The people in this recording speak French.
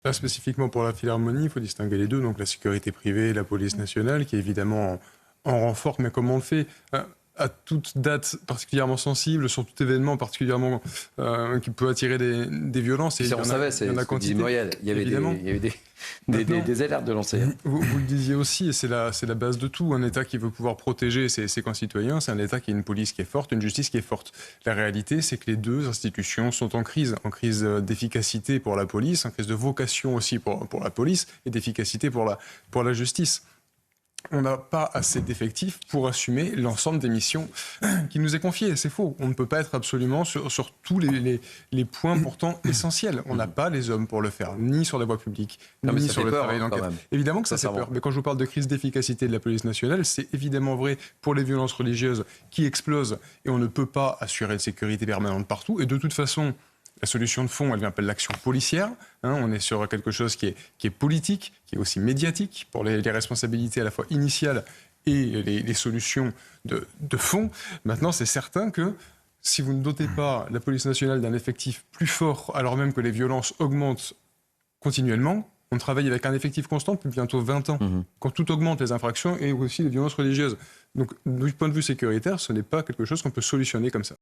Là, spécifiquement pour la Philharmonie, il faut distinguer les deux, donc la sécurité privée, la police nationale, qui est évidemment en renfort, mais comment on le fait à toute date particulièrement sensible, sur tout événement particulièrement qui peut attirer des violences. Et ça, on savait, c'est ce que disait Muriel. Il y avait des alertes de lancer. Vous le disiez aussi, et c'est la base de tout. Un État qui veut pouvoir protéger ses concitoyens, c'est un État qui a une police qui est forte, une justice qui est forte. La réalité, c'est que les deux institutions sont en crise d'efficacité pour la police, en crise de vocation aussi pour la police, et d'efficacité pour la justice. On n'a pas assez d'effectifs pour assumer l'ensemble des missions qui nous est confiées. C'est faux. On ne peut pas être absolument sur tous les points pourtant essentiels. On n'a pas les hommes pour le faire, ni sur la voie publique, ni sur le travail d'enquête. Évidemment que ça fait peur. Mais quand je vous parle de crise d'efficacité de la police nationale, c'est évidemment vrai pour les violences religieuses qui explosent et on ne peut pas assurer une sécurité permanente partout. Et de toute façon, la solution de fond, elle vient pas de l'action policière. On est sur quelque chose qui est politique, qui est aussi médiatique, pour les responsabilités à la fois initiales et les solutions de fond. Maintenant, c'est certain que si vous ne dotez pas la police nationale d'un effectif plus fort, alors même que les violences augmentent continuellement, on travaille avec un effectif constant depuis bientôt 20 ans, quand tout augmente, les infractions et aussi les violences religieuses. Donc, du point de vue sécuritaire, ce n'est pas quelque chose qu'on peut solutionner comme ça.